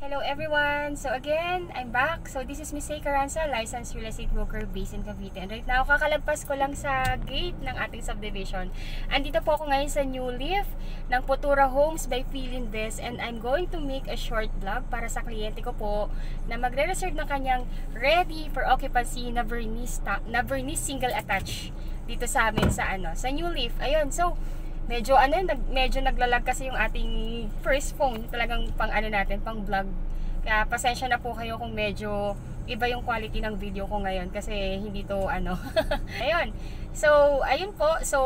Hello everyone! So again, I'm back. So this is Miss Say Caranza, licensed real estate broker based in Cavite. And right now, kakalagpas ko lang sa gate ng ating subdivision. Andito po ako ngayon sa new leaf ng Futura Homes by Feelinvest. And I'm going to make a short vlog para sa kliyente ko po na magre-reserve ng kanyang ready for occupancy na vernice single attach dito sa amin sa new leaf. Ayun, so medyo naglalag kasi yung ating first phone, talagang pang natin, pang vlog. Kaya pasensya na po kayo kung medyo iba yung quality ng video ko ngayon kasi hindi to Ayun. So, ayun po. So,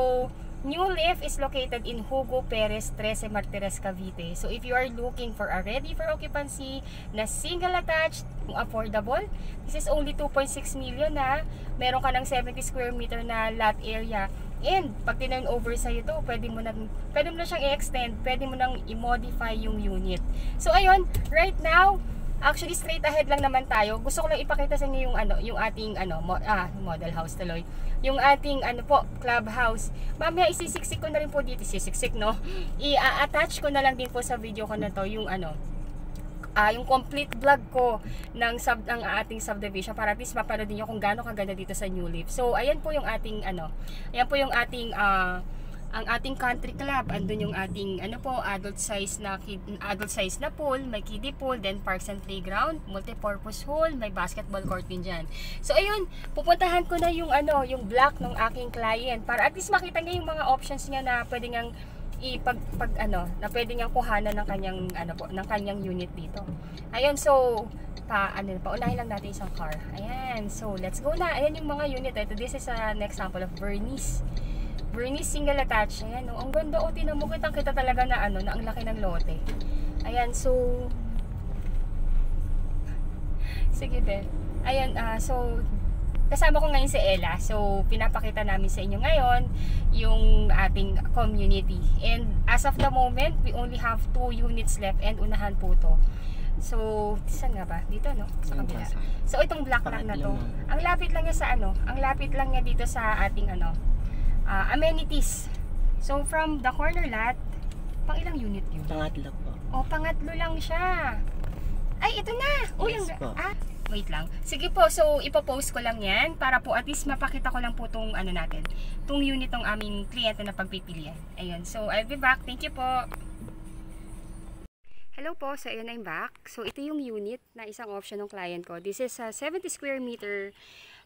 New Leaf is located in Hugo Perez, 13 Martires, Cavite. So, if you are looking for a ready for occupancy na single attached, affordable, this is only 2.6 million na. Meron ka ng 70 square meter na lot area. And pag tinurn over sa ito, pwede mo na siyang i-extend, pwede mo nang i-modify yung unit. So ayun, right now, actually straight ahead lang naman tayo. Gusto ko lang ipakita sa inyo yung ating model house tuloy. Yung ating clubhouse. Mamaya isisiksik ko na rin po dito, I-attach ko na lang din po sa video ko na to yung yung complete vlog ko ng ating subdivision para at least mapanood niyo kung gaano kaganda dito sa New Leaf. So ayan po yung ating ayan po yung ating ang ating country club. Andun yung ating adult size na pool, may kiddie pool, then parks and playground, multi-purpose hall, may basketball court din diyan. So ayun, pupuntahan ko na yung yung block ng aking client para at least makita niya yung mga options niya na pwede ngang na pwede niyang kuhanan ng kanyang unit dito. Ayun, so paunahin lang natin isang car. Ayan, so let's go na. Ayan yung mga unit. Ito, this is an example of vernice single attached. Ayan, ang ganda. Tinan mo, kita talaga na na ang laki ng lote. Ayan, so sige be. Ayan, so kasama ko ngayon si Ella. So, pinapakita namin sa inyo ngayon yung ating community. And as of the moment, we only have 2 units left and unahan po to. So, saan nga ba? Dito, no? Sa kabila. So, itong block lang na to. Ang lapit lang niya sa ang lapit lang niya dito sa ating amenities. So, from the corner lot, pang ilang unit yun? Pangatlo po. Oh, pangatlo lang siya. Ay, ito na! Yes po. Wait lang. Sige po, so ipopost ko lang yan para po at least mapakita ko lang po itong itong unit ng aming kliyente na pagpipilian. Ayun, so I'll be back. Thank you po. Hello po, so ayun, I'm back. So ito yung unit na isang option ng client ko. This is a 70 square meter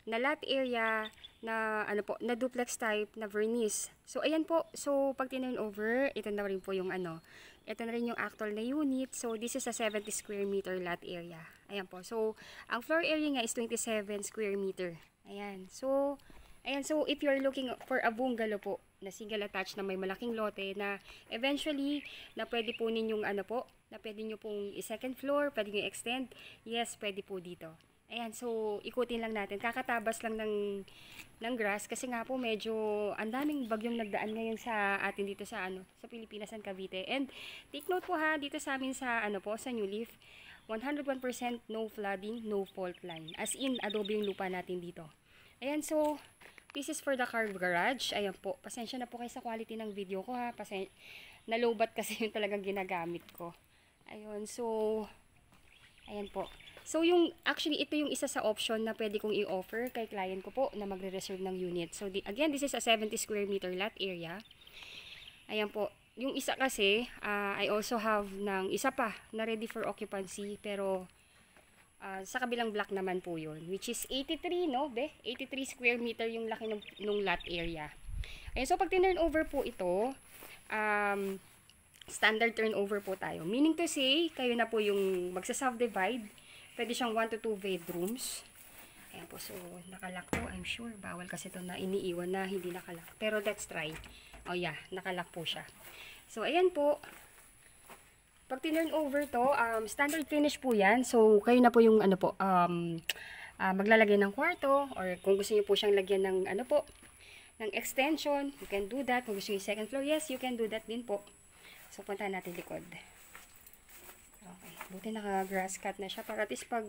na lot area na na duplex type na vernice. So ayan po, so pag tinurn over, ito na rin po yung ito na rin yung actual na unit. So this is a 70 square meter lot area. Ayan po. So ang floor area nga is 27 square meter. Ayan. So if you're looking for a bungalow po na single attached na may malaking lote na eventually na pwede po ninyong na pwede nyo pong i-second floor, pwede nyo extend, yes, pwede po dito. Ayan, so ikutin lang natin. Kakatabas lang ng grass kasi nga po medyo ang daming bagyong nagdaan ngayon sa atin dito sa sa Pilipinas and Cavite. And take note po ha, dito sa amin sa sa New Leaf, 101% no flooding, no fault line. As in, adobe yung lupa natin dito. Ayan, so this is for the car garage. Ayan po, pasensya na po kayo sa quality ng video ko ha. Nalobat kasi yung talagang ginagamit ko. Ayun, so ayan po. So actually ito yung isa sa option na pwede kong i-offer kay client ko po na magre-reserve ng unit. So again, this is a 70 square meter lot area. Ayan po. Yung isa kasi, I also have ng isa pa na ready for occupancy pero sa kabilang block naman po yun, which is 83, no? 83 square meter yung laki ng lot area. Ayan, so pag tinurn over po ito, standard turnover po tayo. Meaning to say, kayo na po yung magsa-subdivide. Pwede siyang 1 to 2 bedrooms. Ayan po, so nakalock po. I'm sure, bawal kasi ito na iniiwan na hindi nakalock. Pero let's try. Oh yeah, nakalock po siya. So ayan po. Pag tinurn over to, standard finish po yan. So kayo na po yung maglalagay ng kwarto or kung gusto niyo po siyang lagyan ng ng extension, you can do that. Kung gusto niyo second floor, yes, you can do that din po. So puntahan natin likod. Okay, buti naka-grass cut na siya para at least pag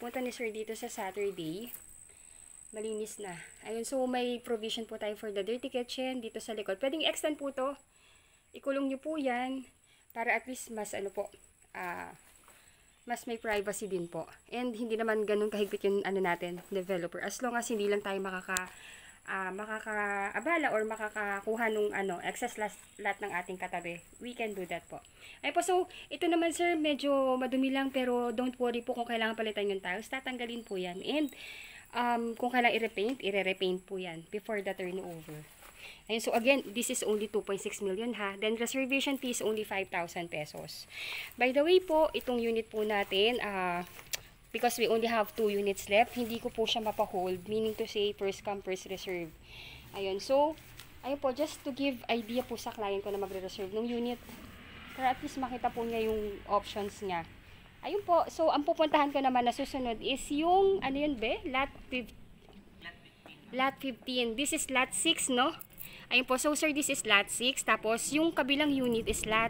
punta ni sir dito sa Saturday, malinis na. Ayun, so may provision po tayo for the dirty kitchen dito sa likod. Pwedeng i-extend po to. Ikulong nyo po yan para at least mas mas may privacy din po. And hindi naman ganun kahigpit yung ano natin, developer. As long as hindi lang tayo makakaabala or makakakuha nung excess lot ng ating katabi, we can do that po. Ay po, so ito naman sir, medyo madumi lang pero don't worry po kung kailangan palitan yung tiles, tatanggalin po yan. And kung kailangan i-repaint, i-repaint po yan before the turnover. Ayun, so again, this is only 2.6 million ha. Then reservation fee is only 5,000 pesos. By the way po, itong unit po natin, because we only have 2 units left, hindi ko po siya mapahold, meaning to say first come first reserve. Ayun, so ayun po, just to give idea po sa client ko na magre-reserve ng unit, para at least makita po niya yung options niya. Ayun po, so ang pupuntahan ko naman na susunod is yung, ano yun be? Lot 15. This is lot 6, no? Ayun po, so sir, this is lot 6. Tapos, yung kabilang unit is lot,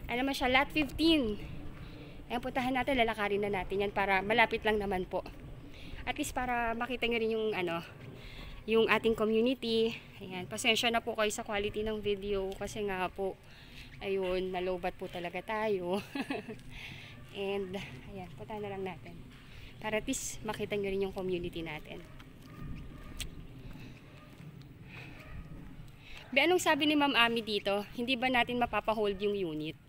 ano naman siya, lot 15. Ayun, puntahan natin, lalakarin na natin yan para malapit lang naman po. At least para makita nyo rin yung, yung ating community. Ayan, pasensya na po kayo sa quality ng video kasi nga po, ayun, nalobat po talaga tayo. And, ayan, puntahan na lang natin. Para at least makita nyo rin yung community natin. Be, anong sabi ni Ma'am Ami dito? Hindi ba natin mapapahold yung unit?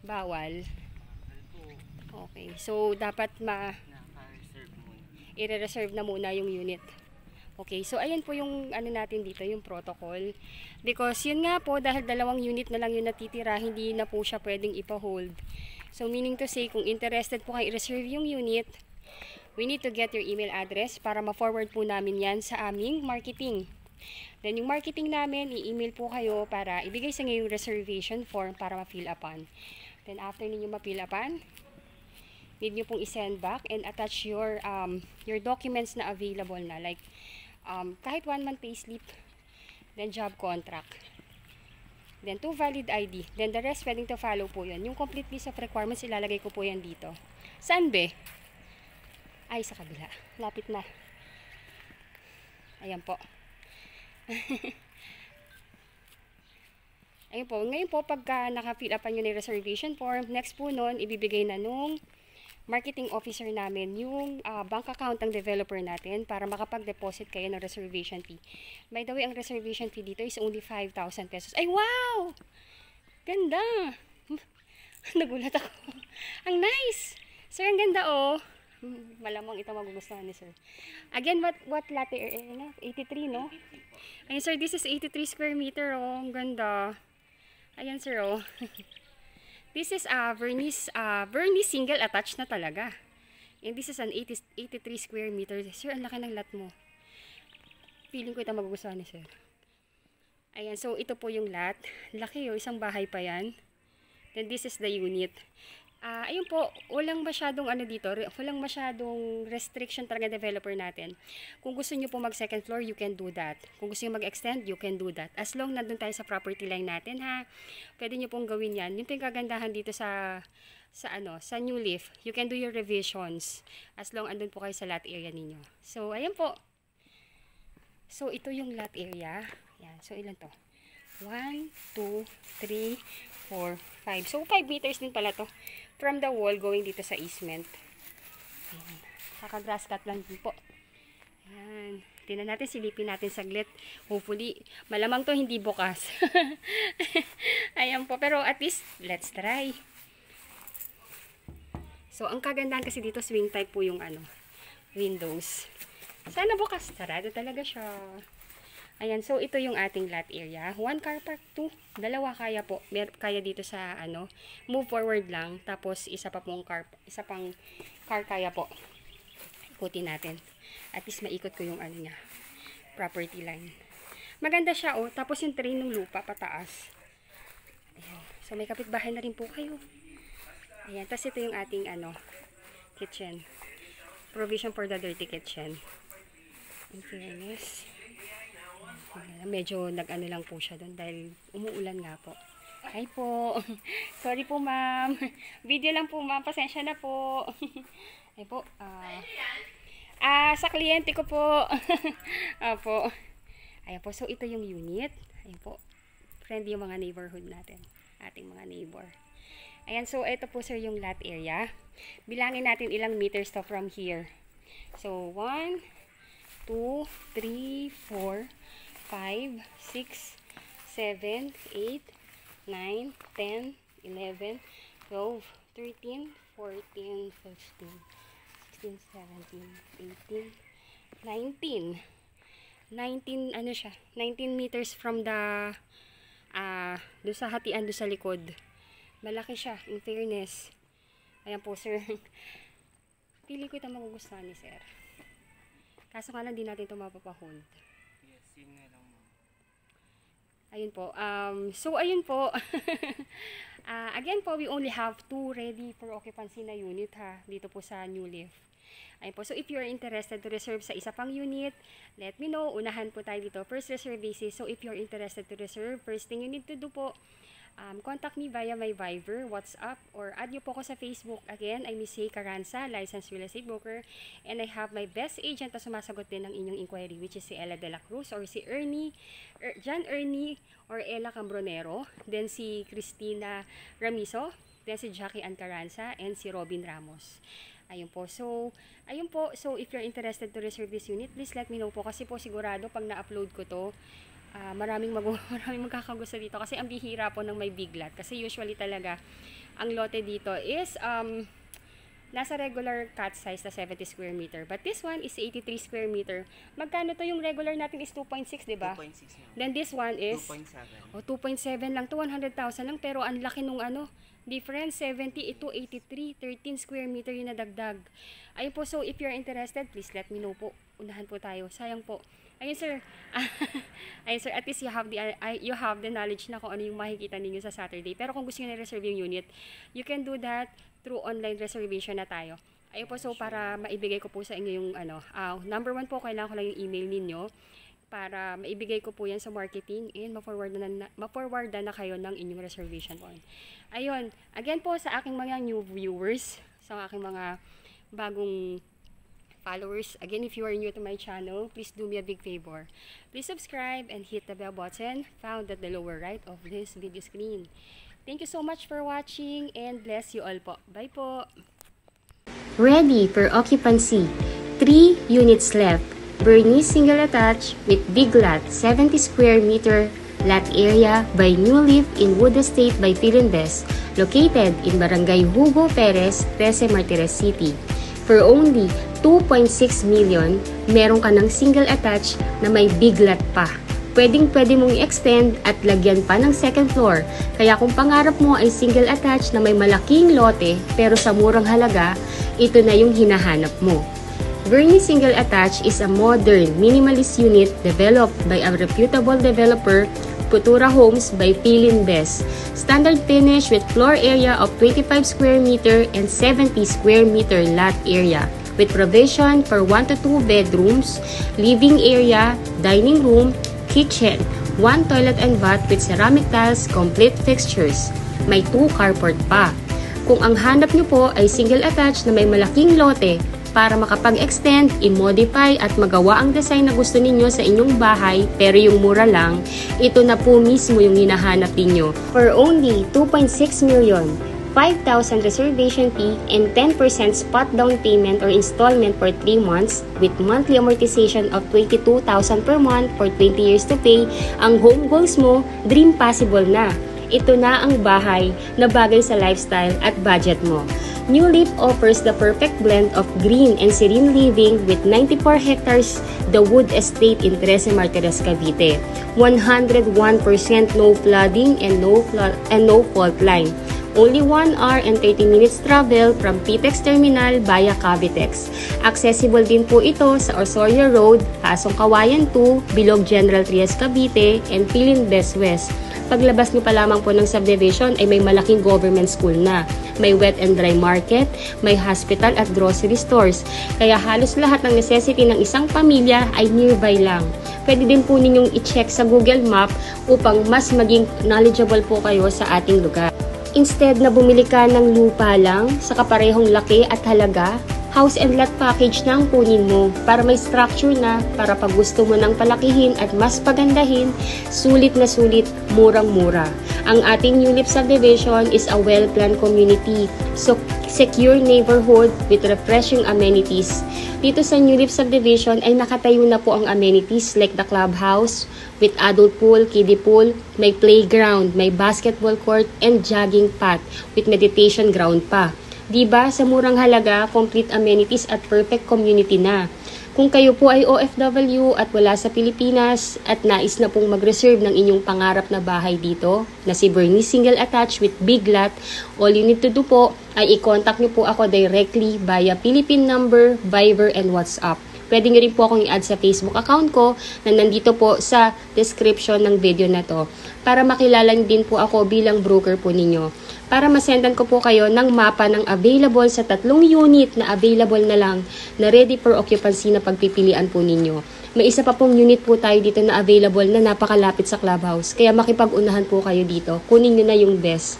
Bawal. Okay. So, dapat i-reserve na muna yung unit. Okay. So, ayan po yung ano natin dito, yung protocol. Because, yun nga po, dahil 2 unit na lang yung natitira, hindi na po siya pwedeng ipa-hold. So, meaning to say, kung interested po kayo i-reserve yung unit, we need to get your email address para ma-forward po namin yan sa aming marketing. Then yung marketing namin, i-email po kayo para ibigay sa inyo yung reservation form para ma-fill upan. Then after ninyo ma-fill upan, need nyo pong i-send back and attach your documents na available na. Like, kahit 1 month payslip, then job contract. Then 2 valid ID. Then the rest pwedeng to follow po yun. Yung complete list of requirements, ilalagay ko po yan dito. Saan be? Ay, sa kabila. Lapit na. Ayan po. Ayun po, ngayon po pagka naka-fill upan nyo ng reservation form, next po nun, ibibigay na nung marketing officer namin yung bank account ng developer natin para makapag-deposit kayo ng reservation fee. By the way, ang reservation fee dito is only 5,000 pesos. Ay, wow! Ganda! Nagulat ako. Ang nice! Sir, ang ganda oh. Malamang ito magugustuhan ni sir. Again, what lot area? 83, no? Ayun sir, this is 83 square meter oh. Ang ganda. Ayan sir oh. This is vernice single attached na talaga. And this is an 83 square meter. Sir, ang laki ng lot mo. Feeling ko ito magugustuhan ni sir. Ayan, so ito po yung lot. Laki oh, isang bahay pa yan. Then this is the unit. Ayun po, walang masyadong dito, walang masyadong restriction talaga developer natin. Kung gusto niyo po mag second floor, you can do that. Kung gusto niyo mag-extend, you can do that. As long nandun tayo sa property line natin ha, pwede niyo pong gawin yan. Yung po yung kagandahan dito sa New Leaf. You can do your revisions as long andun po kayo sa lot area ninyo. So, ayan po. So, ito yung lot area. Yan. So, ilan to? 1, 2, 3, 4, 5. So, 5 meters din pala to. From the wall going dito sa easement. Ayan. Kaka-grass cut lang din po. Ayan. Tingnan natin, silipin natin saglit. Hopefully, malamang to hindi bukas. Ayan po. Pero at least, let's try. So, ang kagandahan kasi dito, swing type po yung windows. Sana bukas. Sarado talaga siya. Ayan, so ito yung ating lot area. 1 car park, 2. 2 kaya po. Kaya dito sa move forward lang. Tapos isa pang car kaya po. Ikutin natin. At least maikot ko yung niya. Property line. Maganda siya oh. Tapos yung train ng lupa pataas. Ayan. So may kapitbahay na rin po kayo. Ayan, tapos ito yung ating kitchen. Provision for the dirty kitchen. In fairness. Medyo lang po siya doon dahil umuulan nga po. Hi po. Sorry po ma'am. Video lang po ma'am. Pasensya na po. Ay po. Sa kliyente ko po. Opo. Ayan po. So ito yung unit. Ayan po. Friendly yung mga neighborhood natin. Ating mga neighbor. Ayan, so ito po sir yung lot area. Bilangin natin ilang meters to from here. So 1, 2, 3, 4, 5, 6, 7, 8, 9, 10, 11, 12, 13, 14, 15, 16, 17, 18, 19. 19, ano siya? 19 meters from the doon sa hatian doon sa likod. Malaki siya, in fairness. Ayan po, sir. Pili ko ito magugustuhan ni sir. Kaso nga lang, di natin ito mapapahold. Yes, yun nga lang mo. Ayun po. So, ayun po. Again po, we only have 2 ready for occupancy na unit ha. Dito po sa New Leaf. Ayun po. So, if you're interested to reserve sa isa pang unit, let me know. Unahan po tayo dito. First reserve basis. So, if you're interested to reserve, first thing you need to do po, contact me via my Viber, WhatsApp, or add nyo po ako sa Facebook. Again, I'm Miss Hey Carranza, licensed real estate broker, and I have my best agent na sumasagot din ng inyong inquiry, which is si Ella de la Cruz, or si John Ernie, or Ella Cambronero, then si Cristina Ramizo, then si Jackie Ann Carranza, and si Robin Ramos. Ayun po. So, ayun po. So, if you're interested to reserve this unit, please let me know po. Kasi po sigurado pag na-upload ko to, maraming magkakagusto dito kasi ang bihira po ng may big lot kasi usually talaga ang lote dito is nasa regular cut size na 70 square meter, but this one is 83 square meter. Magkano to? Yung regular natin is 2.6, diba? 2.6 na. Then this one is 2.7. oh, 2.7 lang to, 100,000 lang, pero ang laki nung ano difference, 70 ito 83, 13 square meter yung nadagdag. Ayun po, so if you're interested, please let me know po. Unahan po tayo. Sayang po. Ayun sir. Ayun sir, at least you have the knowledge na kung ano yung makikita ninyo sa Saturday. Pero kung gusto niyo na reserve yung unit, you can do that through online reservation na tayo. Ayun po, so para maibigay ko po sa inyo yung ano, number 1 po, kailangan ko lang yung email ninyo para maibigay ko po yan sa marketing and ma-forwardan na kayo ng inyong reservation point. Ayun, again po sa aking mga new viewers, sa aking mga bagong followers, again, if you are new to my channel, please do me a big favor. Please subscribe and hit the bell button found at the lower right of this video screen. Thank you so much for watching and bless you all po. Bye po! Ready for occupancy. 3 units left. Bernice single attached with big lot, 70 square meter lot area by New Leaf in Wood Estate by Philinvest, located in Barangay Hugo Perez, Trece Martires City. For only 2.6 million, meron ka ng single attached na may big lot pa. Pwede mong i-extend at lagyan pa ng second floor. Kaya kung pangarap mo ay single attached na may malaking lote pero sa murang halaga, ito na yung hinahanap mo. Bernice Single Attached is a modern, minimalist unit developed by a reputable developer, Futura Homes by Philinvest. Standard finish with floor area of 25 square meter and 70 square meter lot area, with provision for 1 to 2 bedrooms, living area, dining room, kitchen, 1 toilet and bath with ceramic tiles, complete fixtures. May 2 carport pa. Kung ang hanap nyo po ay single attached na may malaking lote, para makapag-extend, i-modify at magawa ang design na gusto ninyo sa inyong bahay pero yung mura lang, ito na po mismo yung hinahanap ninyo. For only 2.6 million, 5,000 reservation fee and 10% spot down payment or installment for 3 months with monthly amortization of 22,000 per month for 20 years to pay, ang home goals mo, dream possible na. Ito na ang bahay na bagay sa lifestyle at budget mo. New Leaf offers the perfect blend of green and serene living with 94 hectares The Wood Estate in Trece Martires, Cavite. 101% no flooding and no fault line. Only 1 hour and 30 minutes travel from PTEX Terminal via Cavitex. Accessible din po ito sa Osorio Road, Pasong Kawayan 2, Bilog General Trias, Cavite, and Philinvest West. Paglabas nyo pa lamang po ng subdivision ay may malaking government school na. May wet and dry market, may hospital at grocery stores. Kaya halos lahat ng necessity ng isang pamilya ay nearby lang. Pwede din po ninyong i-check sa Google Map upang mas maging knowledgeable po kayo sa ating lugar. Instead na bumili ka ng lupa lang sa kaparehong laki at halaga, house and lot package na ang kunin mo para may structure na, para pag gusto mo nang palakihin at mas pagandahin, sulit na sulit, murang-mura. Ang ating New Leaf Subdivision is a well-planned community, so secure neighborhood with refreshing amenities. Dito sa New Leaf Subdivision ay nakatayo na po ang amenities like the clubhouse with adult pool, kiddie pool, may playground, may basketball court, and jogging path with meditation ground pa. Diba, sa murang halaga, complete amenities at perfect community na. Kung kayo po ay OFW at wala sa Pilipinas at nais na pong mag-reserve ng inyong pangarap na bahay dito, na si Bernice Single Attached with Big Lot, all you need to do po ay i-contact niyo po ako directly via Philippine number, Viber, and WhatsApp. Pwede nyo rin po akong i-add sa Facebook account ko na nandito po sa description ng video na to para makilala din po ako bilang broker po ninyo. Para masendan ko po kayo ng mapa ng available sa 3 unit na available na lang na ready for occupancy na pagpipilian po ninyo. May isa pa pong unit po tayo dito na available na napakalapit sa clubhouse. Kaya makipag-unahan po kayo dito. Kunin nyo na yung best.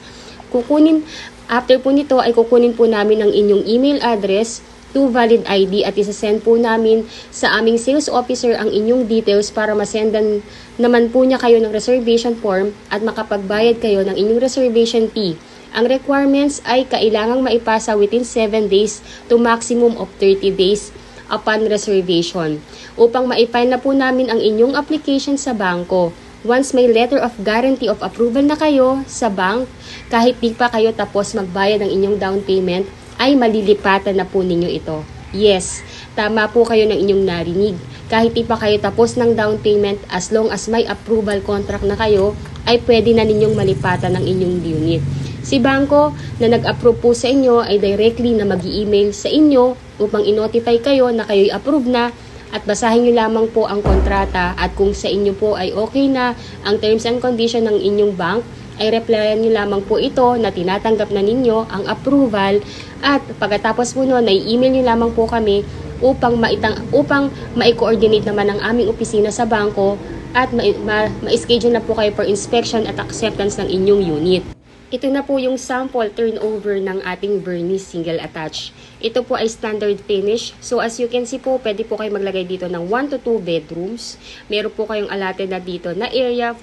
After po nito ay kukunin po namin ang inyong email address, 2 valid ID at isasend po namin sa aming sales officer ang inyong details para masendan naman po niya kayo ng reservation form at makapagbayad kayo ng inyong reservation fee. Ang requirements ay kailangang maipasa within 7 days to maximum of 30 days upon reservation upang maipile na po namin ang inyong application sa bangko. Once may letter of guarantee of approval na kayo sa bank, kahit di pa kayo tapos magbayad ng inyong down payment, ay malilipatan na po ninyo ito. Yes, tama po kayo ng inyong narinig. Kahit di pa kayo tapos ng down payment, as long as may approval contract na kayo, ay pwede na ninyong malipatan ng inyong unit. Si bangko na nag-approve po sa inyo ay directly na mag-i-email sa inyo upang i-notify kayo na kayo'y approve na at basahin nyo lamang po ang kontrata at kung sa inyo po ay okay na ang terms and condition ng inyong bank, ay replyan nyo lamang po ito na tinatanggap na ninyo ang approval at pagkatapos po nun, ay email nyo lamang po kami upang ma-coordinate naman ang aming opisina sa bangko at ma-schedule na po kayo for inspection at acceptance ng inyong unit. Ito na po yung sample turnover ng ating Bernice Single Attached. Ito po ay standard finish. So as you can see po, pwede po kayo maglagay dito ng 1 to 2 bedrooms. Meron po kayong allotted na dito na area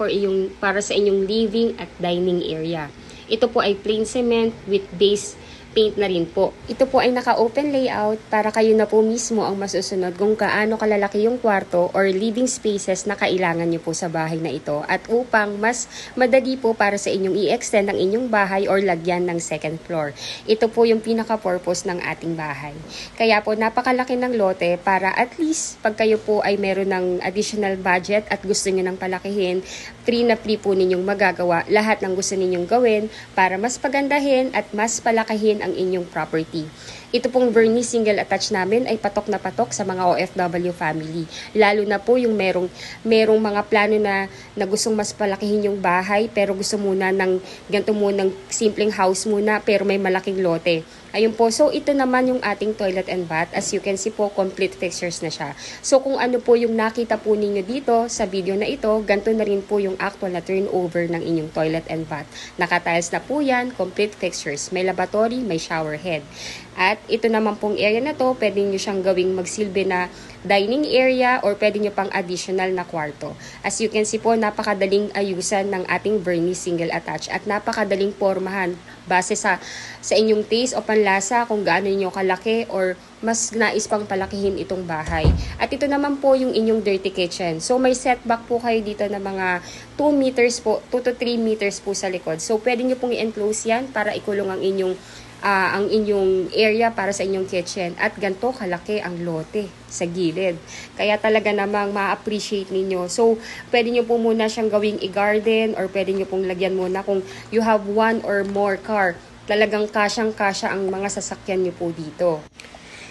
para sa inyong living at dining area. Ito po ay plain cement with base paint na rin po. Ito po ay naka-open layout para kayo na po mismo ang masusunod kung kaano kalalaki yung kwarto or living spaces na kailangan nyo po sa bahay na ito at upang mas madali po para sa inyong i-extend ang inyong bahay or lagyan ng second floor. Ito po yung pinaka-purpose ng ating bahay. Kaya po napakalaki ng lote para at least pag kayo po ay meron ng additional budget at gusto nyo ng palakihin, free na free po ninyong magagawa lahat ng gusto ninyong gawin para mas pagandahin at mas palakihin ang inyong property. Ito pong Bernice Single Attached namin ay patok na patok sa mga OFW family. Lalo na po yung merong mga plano na gustong mas palakihin yung bahay pero gusto muna ng ganito munang simpleng house muna pero may malaking lote. Ayun po, so ito naman yung ating toilet and bath. As you can see po, complete fixtures na siya. So kung ano po yung nakita po ninyo dito sa video na ito, ganito na rin po yung actual na turnover ng inyong toilet and bath. Naka-tiles na po yan, complete fixtures. May lavatory, may shower head. At ito naman pong area na to, pwede nyo siyang gawing magsilbi na dining area or pwede nyo pang additional na kwarto. As you can see po, napakadaling ayusan ng ating Bernice Single Attached at napakadaling pormahan base sa inyong taste o panlasa kung gaano nyo kalaki or mas nais pang palakihin itong bahay. At ito naman po yung inyong dirty kitchen. So may setback po kayo dito na mga 2 meters po, 2 to 3 meters po sa likod. So pwede nyo pong i-enclose yan para ikulong ang inyong area para sa inyong kitchen at ganito kalaki ang lote sa gilid. Kaya talaga namang ma-appreciate ninyo. So, pwede nyo po muna siyang gawing i-garden or pwede nyo pong lagyan muna kung you have 1 or more car. Talagang kasyang-kasya ang mga sasakyan nyo po dito.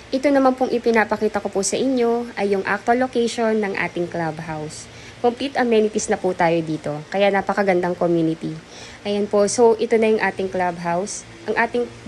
Ito naman pong ipinapakita ko po sa inyo ay yung actual location ng ating clubhouse. Complete amenities na po tayo dito. Kaya napakagandang community. Ayan po. So, ito na yung ating clubhouse.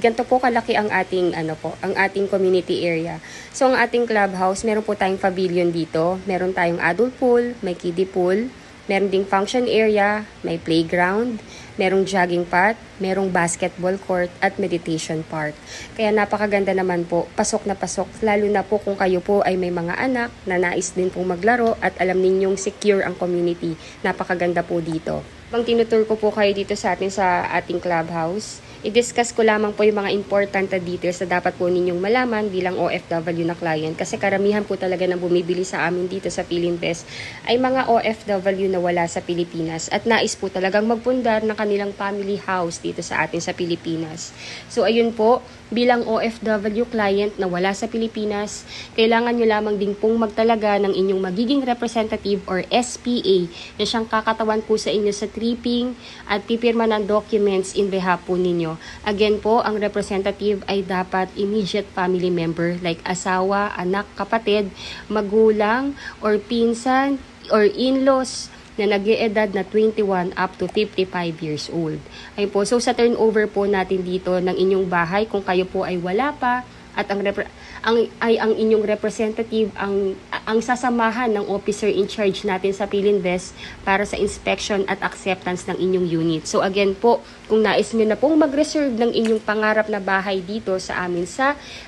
Ganito po kalaki ang ating community area. So, ang ating clubhouse, meron po tayong pavilion dito. Meron tayong adult pool, may kiddie pool, meron ding function area, may playground, merong jogging part, merong basketball court, at meditation part. Kaya napakaganda naman po, pasok na pasok, lalo na po kung kayo po ay may mga anak na nais din pong maglaro at alam ninyong secure ang community. Napakaganda po dito. Bang tinutur ko po kayo dito sa ating clubhouse, i-discuss ko lamang po yung mga important details na dapat po ninyong malaman bilang OFW na client. Kasi karamihan po talaga na bumibili sa amin dito sa Philinvest ay mga OFW na wala sa Pilipinas at nais po talagang magpundar ng kanilang family house dito sa atin sa Pilipinas. So ayun po, bilang OFW client na wala sa Pilipinas, kailangan nyo lamang din pong magtalaga ng inyong magiging representative or SPA na siyang kakatawan po sa inyo sa tripping at pipirma ng documents in behalf po ninyo. Again po, ang representative ay dapat immediate family member like asawa, anak, kapatid, magulang, or pinsan, or in-laws na nag-iedad na 21 up to 55 years old. Ayun po, so sa turnover po natin dito ng inyong bahay, kung kayo po ay wala pa, at ang inyong representative ang sasamahan ng officer in charge natin sa Philinvest para sa inspection at acceptance ng inyong unit. So again po, kung nais niyo na pong mag-reserve ng inyong pangarap na bahay dito sa amin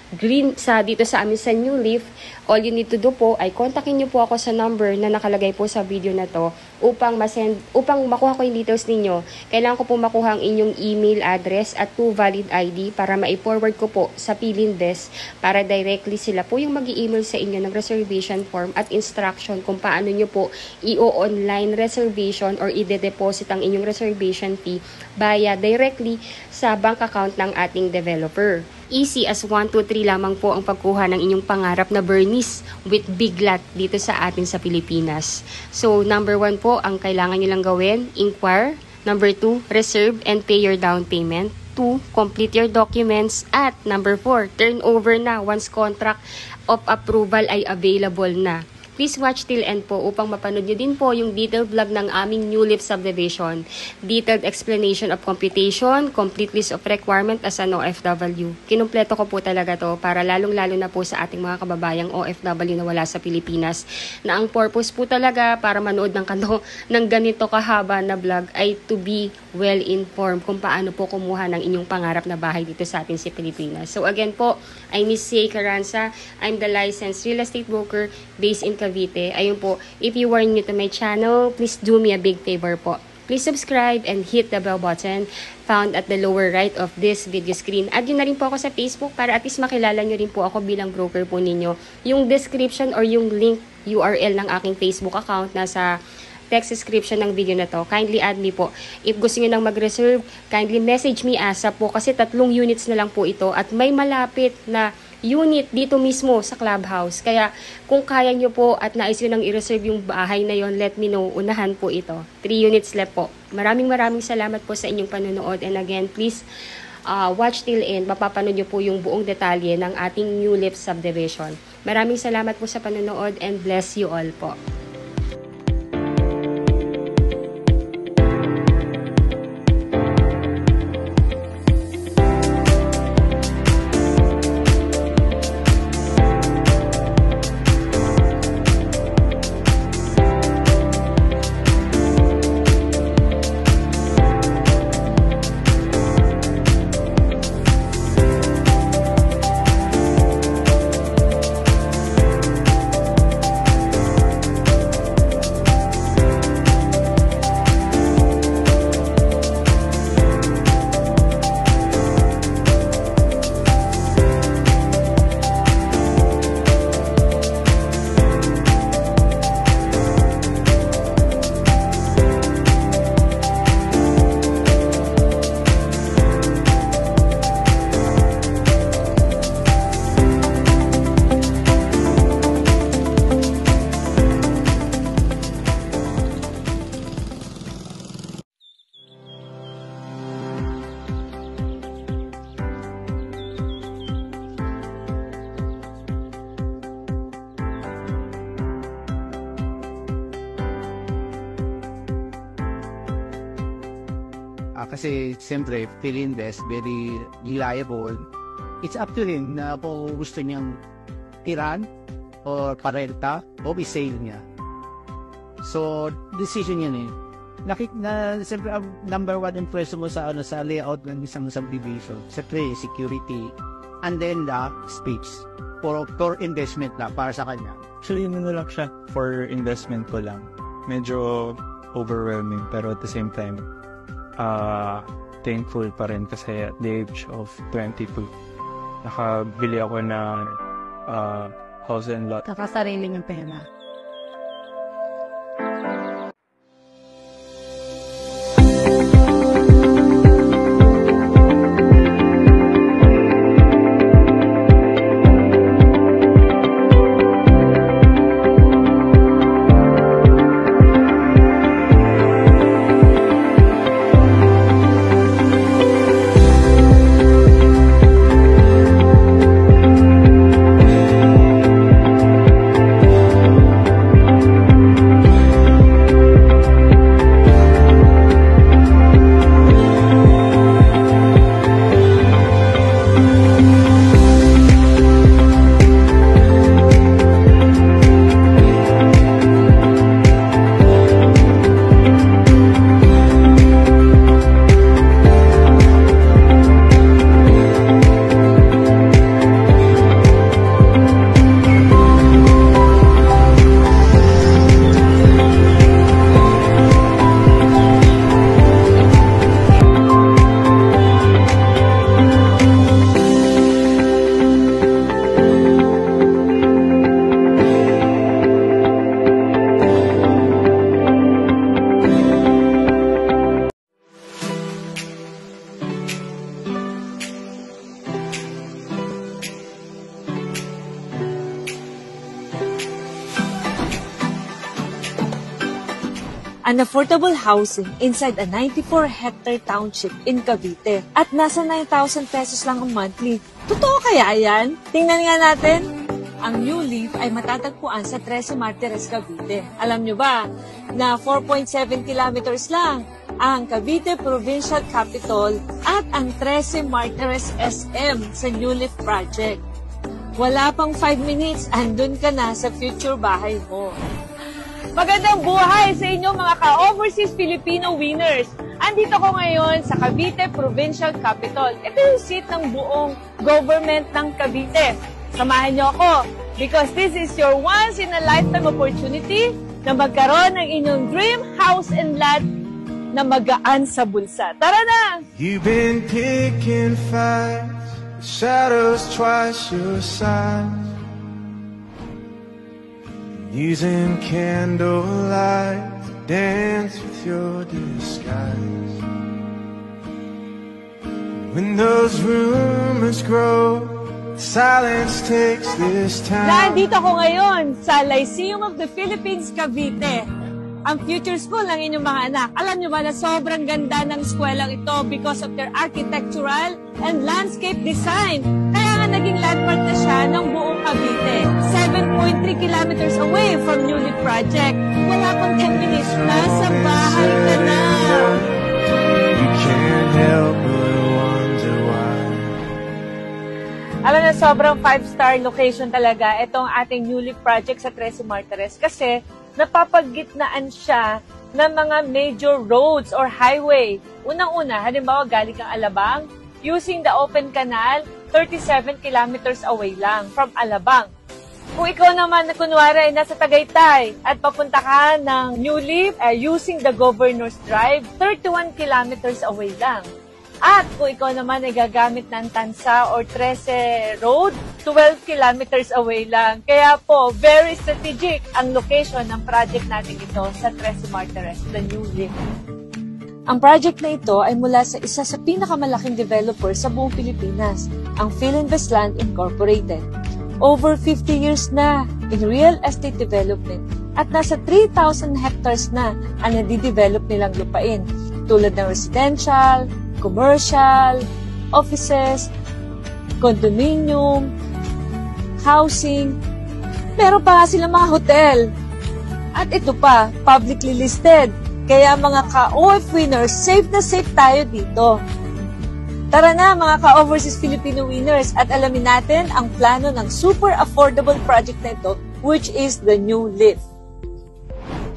dito sa amin sa New Leaf, all you need to do po ay kontakin niyo po ako sa number na nakalagay po sa video na to upang makuha ko yung details ninyo. Kailangan ko po makuha ang inyong email address at 2 valid ID para ma-forward ko po sa Philinvest para directly sila po yung mag-i-email sa inyo ng reservation form at instruction kung paano nyo po i-online reservation or i-deposit ang inyong reservation fee directly sa bank account ng ating developer. Easy as 1, 2, 3 lamang po ang pagkuha ng inyong pangarap na Bernice with big lot dito sa atin sa Pilipinas. So, number 1 po, ang kailangan nyo lang gawin, inquire. Number 2, reserve and pay your down payment. 2, complete your documents. At number 4, turn over na once contract of approval ay available na. Please watch till end po upang mapanood nyo din po yung detailed vlog ng aming New Leaf subdivision. Detailed explanation of computation, complete list of requirement as an OFW. Kinumpleto ko po talaga to para lalong-lalo na po sa ating mga kababayang OFW na wala sa Pilipinas. Na ang purpose po talaga para manood ng ganito kahaba na vlog ay to be well informed kung paano po kumuha ng inyong pangarap na bahay dito sa atin sa Pilipinas. So again po, I'm Miss C. Carranza. I'm the licensed real estate broker based in Cavite. Ayun po, if you are new to my channel, please do me a big favor po. Please subscribe and hit the bell button found at the lower right of this video screen. Add nyo na rin po ako sa Facebook para at least makilala nyo rin po ako bilang broker po ninyo. Yung description or yung link URL ng aking Facebook account nasa text description ng video na to. Kindly add me po. If gusto nyo nang mag-reserve, kindly message me ASAP po kasi 3 units na lang po ito at may malapit na unit dito mismo sa clubhouse. Kaya kung kaya nyo po at nais nyo nang i-reserve yung bahay na yon, let me know. Unahan po ito. 3 units left po. Maraming salamat po sa inyong panonood. And again, please watch till end. Mapapanood nyo po yung buong detalye ng ating New Leaf subdivision. Maraming salamat po sa panonood and bless you all po. Kasi siyempre, Philinvest, very reliable. It's up to him na kung gusto niyang tiran o parenta o i-sale niya. So, decision yan eh. Siyempre, ang number one impression mo sa layout ng isang subdivision. Siyempre, security. And then the space. For investment lang, para sa kanya. Actually, lang siya for investment ko lang. Medyo overwhelming, pero at the same time, thankful pa rin kasi at the age of 22, nakabili ako na house and lot. Kakasarili ng pera. An affordable housing inside a 94-hectare township in Cavite at nasa 9,000 pesos lang ang monthly. Totoo kaya yan? Tingnan nga natin. Ang New Leaf ay matatagpuan sa 13 Martires, Cavite. Alam nyo ba na 4.7 kilometers lang ang Cavite Provincial Capital at ang 13 Martires SM sa New Leaf Project. Wala pang 5 minutes, andun ka na sa future bahay mo. Magandang buhay sa inyo mga ka-overseas Filipino winners! Andito ko ngayon sa Cavite Provincial Capital. Ito yung seat ng buong government ng Cavite. Samahan niyo ako because this is your once-in-a-lifetime opportunity na magkaroon ng inyong dream house and lot na magaan sa bulsa. Tara na! You've been picking fights, shadows twice your size. Using candlelight to dance with your disguise. When those rumors grow, silence takes this time. Nandito ko ngayon sa Lyceum of the Philippines, Cavite. Ang future school ng inyong mga anak. Alam nyo ba na sobrang ganda ng eskwelaang ito because of their architectural and landscape design. Kaya nga naging landmark na siya ng buong Cavite. 7.3 kilometers away from New Leaf Project. Wala pang 10 minutes, nasa bahay ka na. You can't help but wonder why. Alam na, sobrang 5-star location talaga itong ating New Leaf Project sa 13 Martires kasi napapagitnaan siya ng mga major roads or highway. Unang-una, halimbawa galing kang Alabang, using the open canal, 37 kilometers away lang from Alabang. Kung ikaw naman, kunwari, nasa Tagaytay at papunta ka ng New Leaf using the Governor's Drive, 31 kilometers away lang. At kung ikaw naman ay gagamit ng Tansa or 13 Road, 12 kilometers away lang. Kaya po, very strategic ang location ng project natin ito sa 13 Martires, the New Leaf. Ang project na ito ay mula sa isa sa pinakamalaking developer sa buong Pilipinas, ang Philinvestland Incorporated. Over 50 years na in real estate development at nasa 3,000 hectares na ang nadidevelop nilang lupain tulad ng residential, commercial, offices, condominium, housing. Meron pa nga silang mga hotel. At ito pa, publicly listed. Kaya mga ka-OF winners, safe na safe tayo dito. Tara na mga ka-overseas Filipino winners at alamin natin ang plano ng super affordable project na ito, which is the New Leaf.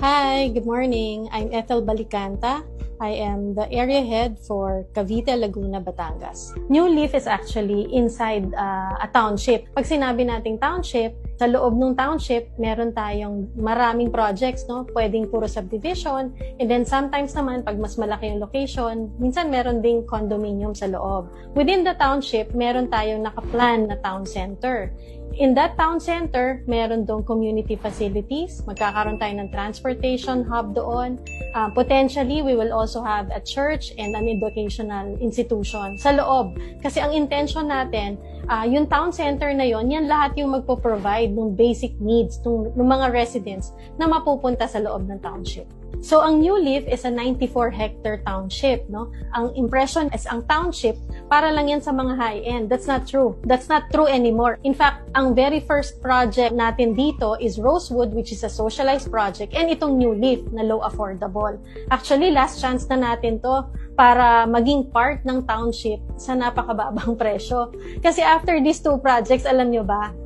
Hi, good morning. I'm Ethel Balicanta. I am the area head for Cavite, Laguna, Batangas. New Leaf is actually inside a township. Pag sinabi nating township, sa loob ng township, meron tayong maraming projects, no? Pwedeng puro subdivision. And then sometimes naman, pag mas malaki yung location, minsan meron ding condominium sa loob. Within the township, meron tayong nakaplan na town center. In that town center, meron doon community facilities. Magkakaroon tayo ng transportation hub doon. Potentially, we will also have a church and an educational institution sa loob. Kasi ang intention natin, yung town center na yon, yan lahat yung magpo-provide ng basic needs ng mga residents na mapupunta sa loob ng township. So, ang New Leaf is a 94-hectare township, no? Ang impression is ang township, para lang yan sa mga high-end. That's not true. That's not true anymore. In fact, ang very first project natin dito is Rosewood, which is a socialized project, and itong New Leaf na low affordable. Actually, last chance na natin to para maging part ng township sa napakababang presyo. Kasi after these two projects, alam nyo ba,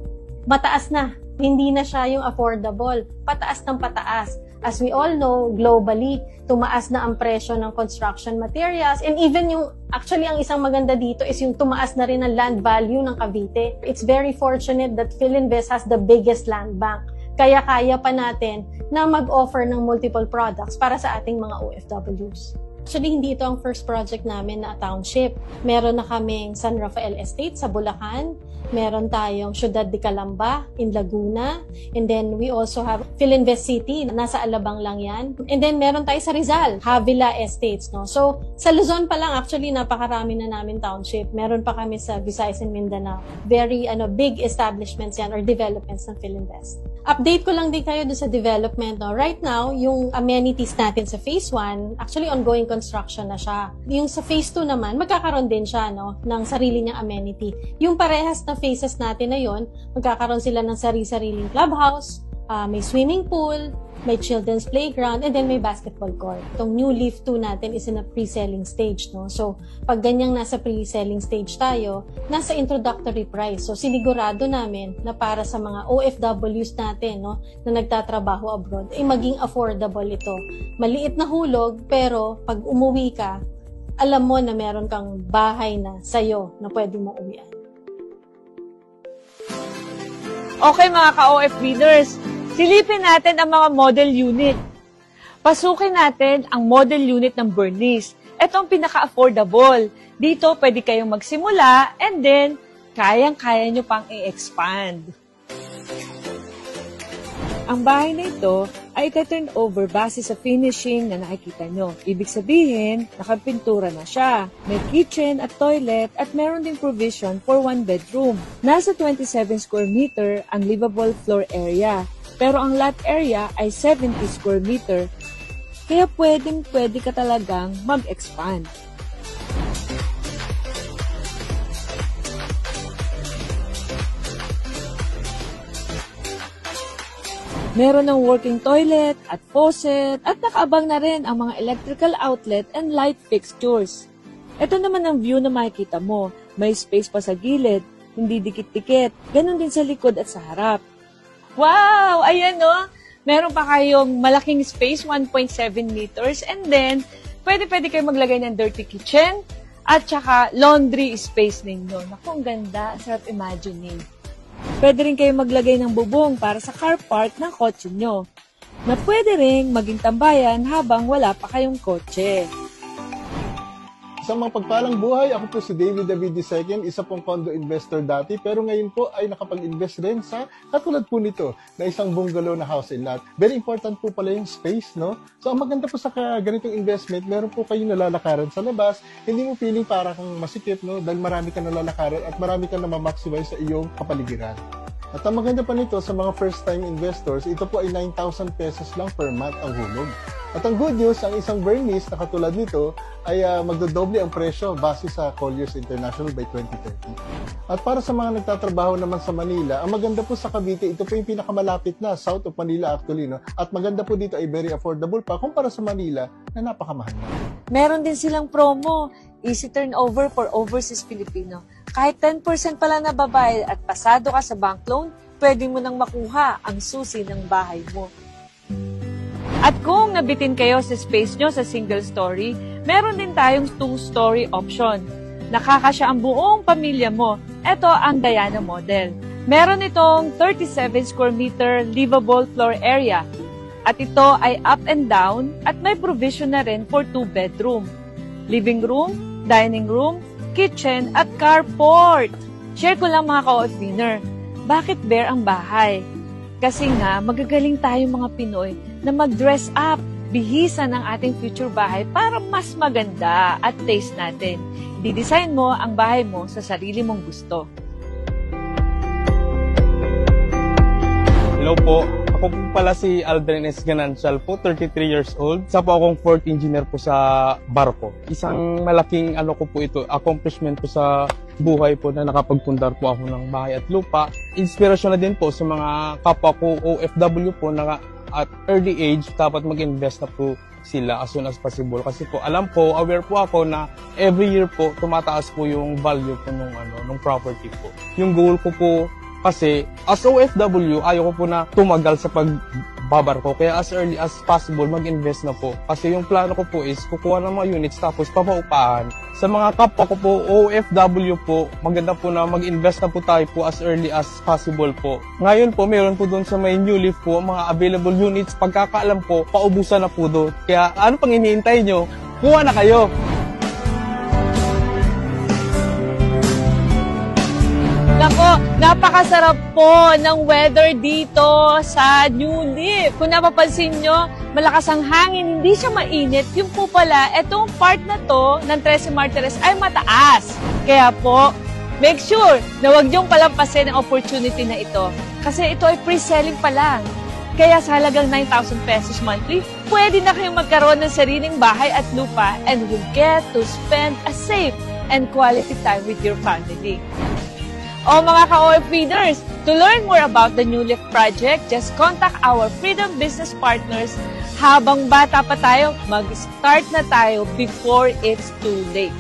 mataas na. Hindi na siya yung affordable. Pataas ng pataas. As we all know, globally, tumaas na ang presyo ng construction materials, and even actually ang isang maganda dito is yung tumaas na rin ang land value ng Cavite. It's very fortunate that Philinvest has the biggest land bank. Kaya kaya pa natin na mag-offer ng multiple products para sa ating mga OFWs. Actually, hindi ito ang first project namin na township. Meron na kaming San Rafael Estate sa Bulacan. Meron tayong Ciudad de Calamba in Laguna. And then we also have Philinvest City, nasa Alabang lang yan. And then meron tayo sa Rizal, Havila Estates. No? So, sa Luzon pa lang, actually, napakarami na namin township. Meron pa kami sa Visayas and Mindanao. Very big establishments yan or developments ng Philinvest. Update ko lang din kayo doon sa development. No? Right now, yung amenities natin sa Phase 1, actually ongoing construction na siya. Yung sa Phase 2 naman, magkakaroon din siya ng sarili niyang amenity. Yung parehas na phases natin na yon, magkakaroon sila ng sarili-sariling clubhouse, may swimming pool, may children's playground, and then may basketball court. Itong New Leaf 2 natin is in a pre-selling stage. No? So, pag ganyang nasa pre-selling stage tayo, nasa introductory price. So, sinigurado namin na para sa mga OFWs natin, no, na nagtatrabaho abroad, ay maging affordable ito. Maliit na hulog, pero pag umuwi ka, alam mo na meron kang bahay na sa'yo na pwede mo uwian. Okay mga ka-OFBers, silipin natin ang mga model unit. Pasukin natin ang model unit ng Bernice. Ito ang pinaka-affordable. Dito pwede kayong magsimula and then kayang-kaya nyo pang i-expand. Ang bahay na ito ay ita-turn over base sa finishing na nakikita nyo. Ibig sabihin, nakapintura na siya. May kitchen at toilet at meron ding provision for 1 bedroom. Nasa 27 square meter ang livable floor area. Pero ang lot area ay 70 square meter. Kaya pwede ka talagang mag-expand. Meron ng working toilet at faucet at nakaabang na rin ang mga electrical outlet and light fixtures. Ito naman ang view na makikita mo. May space pa sa gilid, hindi dikit-dikit. Ganon din sa likod at sa harap. Wow! Ayan no! Meron pa kayong malaking space, 1.7 meters, and then pwede kayo maglagay ng dirty kitchen at saka laundry space ninyo. Naku, ang ganda. Sarap imagining. Pwede rin kayo maglagay ng bubong para sa car park ng kotse nyo, na pwede rin maging tambayan habang wala pa kayong kotse. Sa mga pagpalang buhay, ako po si David David II, isa pong condo investor dati, pero ngayon po ay nakapag-invest rin sa katulad po nito, na isang bungalow na house and lot. Very important po pala yung space, no? So, ang maganda po sa ganitong investment, meron po kayong nalalakaran sa labas, hindi mo feeling para kang masikip, no? Dahil marami kang nalalakaran at marami kang na-maximize sa iyong kapaligiran. At ang maganda pa nito sa mga first-time investors, ito po ay 9,000 pesos lang per month ang hulog. At ang good news, ang isang Bernice na katulad nito ay magdodoble ang presyo base sa Colliers International by 2030. At para sa mga nagtatrabaho naman sa Manila, ang maganda po sa Cavite, ito po yung pinakamalapit na, south of Manila actually, no? At maganda po dito ay very affordable pa kumpara sa Manila na napakamahal na. Meron din silang promo, easy turnover for overseas Filipino. Kahit 10% pala na babayad at pasado ka sa bank loan, pwede mo nang makuha ang susi ng bahay mo. At kung nabitin kayo sa space nyo sa single story, meron din tayong 2-story option. Nakakasya ang buong pamilya mo. Ito ang Diana model. Meron itong 37 square meter livable floor area. At ito ay up and down at may provision na rin for 2 bedroom. Living room, dining room, kitchen at carport. Share ko lang mga ka-winner. Bakit bare ang bahay? Kasi nga, magagaling tayo mga Pinoy na mag-dress up, bihisan ng ating future bahay para mas maganda at taste natin. Didesign mo ang bahay mo sa sarili mong gusto. Hello po. Ako po pala si Aldrin S. Ganancial po, 33 years old. Isa po akong fourth engineer po sa barko. Isang malaking ko po ito, accomplishment po sa buhay po na nakapagpundar po ako ng bahay at lupa. Inspirasyon na din po sa mga kapwa ko OFW po na at early age dapat mag-invest na po sila as soon as possible. Kasi po alam po, aware po ako na every year po tumataas po yung value po nung property po. Yung goal ko po kasi as OFW, ayaw ko po na tumagal sa pagbabarko. Kaya as early as possible, mag-invest na po. Kasi yung plano ko po is kukuha ng mga units tapos papaupahan. Sa mga kapwa ko po, OFW po, maganda po na mag-invest na po tayo po as early as possible po. Ngayon po, meron po doon sa may New Leaf po, mga available units. Pagkakaalam po, paubusan na po doon. Kaya ano pang hinihintay nyo? Kuha na kayo! Nako, napakasarap po ng weather dito sa New Leaf. Kung napapansin nyo, malakas ang hangin, hindi siya mainit. Yung po pala, etong part na to ng Tres Martires ay mataas. Kaya po, make sure na huwag niyong palampasin ang opportunity na ito. Kasi ito ay pre-selling pa lang. Kaya sa halagang 9,000 pesos monthly, pwede na kayong magkaroon ng sariling bahay at lupa and you get to spend a safe and quality time with your family. O mga ka-OF feeders, to learn more about the New Leaf project, just contact our Freedom Business Partners. Habang bata pa tayo, mag-start na tayo before it's too late.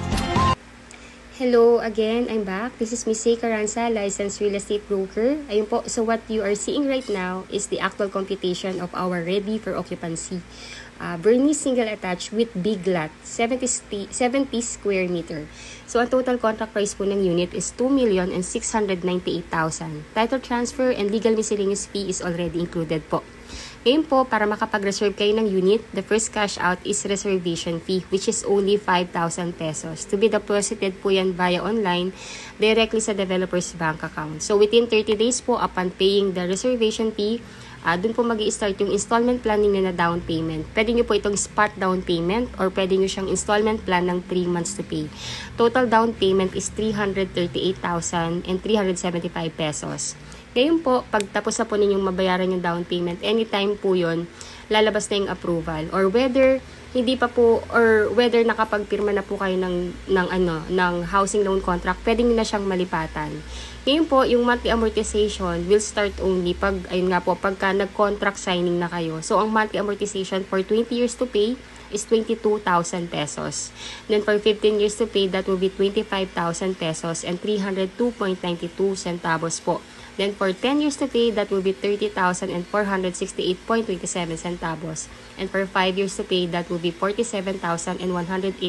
Hello again, I'm back. This is Miss Caranza, licensed real estate broker. Ayun po, so what you are seeing right now is the actual computation of our ready for occupancy. Bernice single attached with big lot, 70 square meter. So, ang total contract price po ng unit is 2,698,000. Title transfer and legal miscellaneous fee is already included po. Ngayon po, para makapag-reserve kayo ng unit, the first cash out is reservation fee, which is only 5,000 pesos. To be deposited po yan via online, directly sa developer's bank account. So, within 30 days po, upon paying the reservation fee, doon po mag-i-start yung installment planning na down payment. Pwede nyo po itong spot down payment or pwede nyo siyang installment plan ng 3 months to pay. Total down payment is 338,375 pesos. Ngayon po, pag tapos na po ninyong mabayaran yung down payment, anytime po yun, lalabas na yung approval. Or whether hindi pa po, or whether nakapagpirma na po kayo ng housing loan contract, pwede nyo na siyang malipatan. Ngayon po, yung monthly amortization will start only pagka nag-contract signing na kayo. So, ang monthly amortization for 20 years to pay is 22,000 pesos. Then, for 15 years to pay, that will be 25,000 pesos and 302.92 centavos po. Then, for 10 years to pay, that will be 30,000 and 468.27 centavos. And for 5 years to pay, that will be 47,000 and 181.85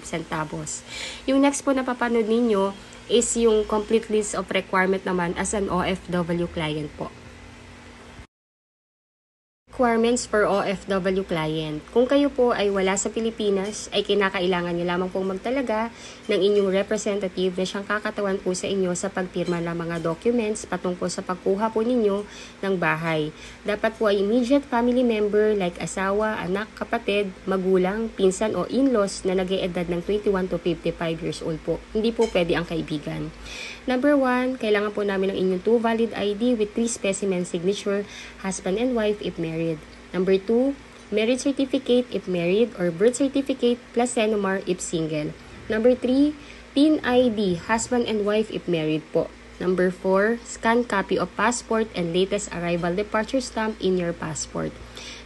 centavos. Yung next po na papanood ninyo is yung complete list of requirement naman as an OFW client po. Requirements for OFW client. Kung kayo po ay wala sa Pilipinas, ay kinakailangan nyo lamang pong magtalaga ng inyong representative na siyang kakatawan po sa inyo sa pagpirma ng mga documents patungkol sa pagkuha po ninyo ng bahay. Dapat po ay immediate family member like asawa, anak, kapatid, magulang, pinsan o in-laws na nag-e-edad ng 21 to 55 years old po. Hindi po pwede ang kaibigan. Number 1, kailangan po namin ng inyong 2 valid ID with 3 specimen signature, husband and wife if married. Number 2, marriage certificate if married or birth certificate plus Senomar if single. Number 3, PIN ID, husband and wife if married po. Number 4, scan copy of passport and latest arrival departure stamp in your passport.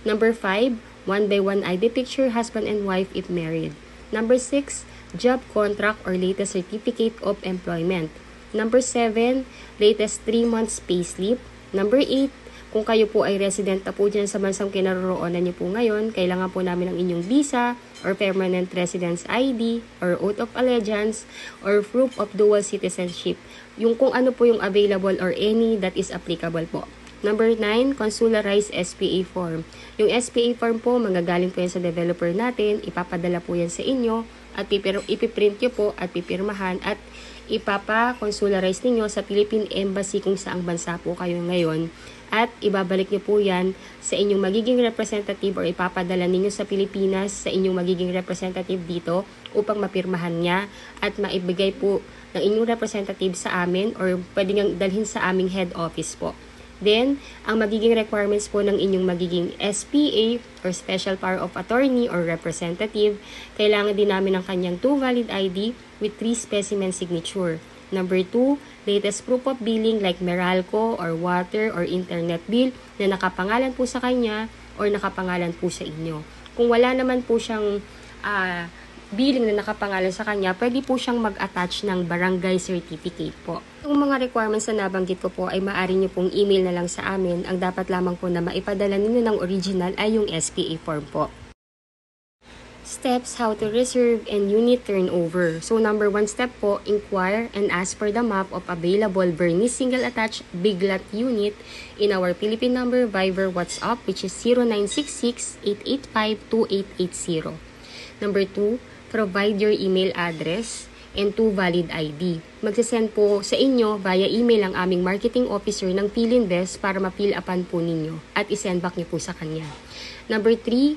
Number 5, 1x1 ID picture, husband and wife if married. Number 6, job contract or latest certificate of employment. Number 7, latest 3 months payslip. Number 8, Kung kayo po ay resident na po dyan sa bansang kinaroroonan niyo po ngayon, kailangan po namin ang inyong visa or permanent residence ID or oath of allegiance or proof of dual citizenship. Yung kung ano po yung available or any that is applicable po. Number 9, consularized SPA form. Yung SPA form po, manggagaling po yan sa developer natin, ipapadala po yan sa inyo, at ipiprint nyo po at pipirmahan at ipapa-consularize ninyo sa Philippine Embassy kung saang bansa po kayo ngayon. At ibabalik nyo po yan sa inyong magiging representative or ipapadala ninyo sa Pilipinas sa inyong magiging representative dito upang mapirmahan niya at maibigay po ng inyong representative sa amin or pwede ngang dalhin sa aming head office po. Then, ang magiging requirements po ng inyong magiging SPA or Special Power of Attorney or Representative, kailangan din namin ng kanyang 2 valid ID with 3 specimen signature. Number 2, latest proof of billing like Meralco or water or internet bill na nakapangalan po sa kanya or nakapangalan po sa inyo. Kung wala naman po siyang billing na nakapangalan sa kanya, pwede po siyang mag-attach ng barangay certificate po. Yung mga requirements na nabanggit ko po ay maaari nyo pong email na lang sa amin. Ang dapat lamang po na maipadala ninyo ng original ay yung SPA form po. Steps how to reserve and unit turnover. So number 1 step po, inquire and ask for the map of available Bernice single attached big lot unit in our Philippine number Viber WhatsApp which is 0966-885-2880. Number 2, provide your email address and 2 valid ID. Magsasend po sa inyo via email ang aming marketing officer ng Philinvest para ma-fill upan po ninyo at isend back niyo po sa kanya. Number 3,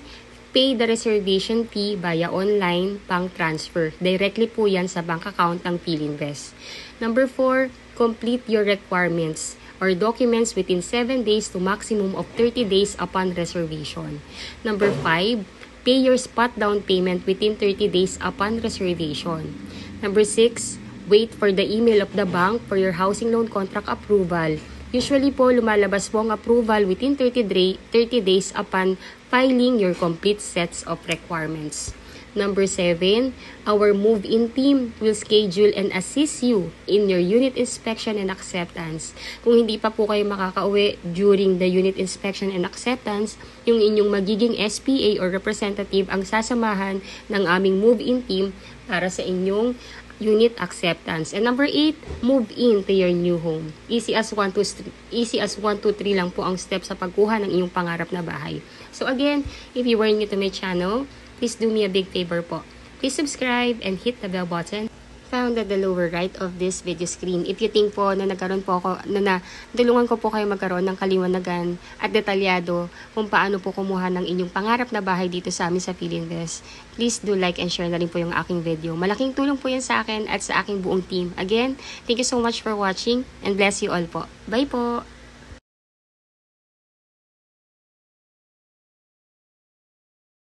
pay the reservation fee via online bank transfer. Directly po yan sa bank account ng Philinvest. Number 4, complete your requirements or documents within 7 days to maximum of 30 days upon reservation. Number 5, pay your spot down payment within 30 days upon reservation. Number 6, wait for the email of the bank for your housing loan contract approval. Usually po, lumalabas po ang approval within 30 days upon filing your complete sets of requirements. Number 7, our move-in team will schedule and assist you in your unit inspection and acceptance. Kung hindi pa po kayo makakauwi during the unit inspection and acceptance, yung inyong magiging SPA or representative ang sasamahan ng aming move-in team para sa inyong unit acceptance. And number 8, move in to your new home. Easy as 1, 2, 3 lang po ang step sa pagkuha ng inyong pangarap na bahay. So again, if you were new to my channel, please do me a big favor po. Please subscribe and hit the bell button found at the lower right of this video screen. If you think po na nagkaroon po ako, tulungan ko po kayo magkaroon ng kaliwanagan at detalyado kung paano po kumuha ng inyong pangarap na bahay dito sa amin sa Philinvest, please do like and share na rin po yung aking video. Malaking tulong po yan sa akin at sa aking buong team. Again, thank you so much for watching and bless you all po. Bye po!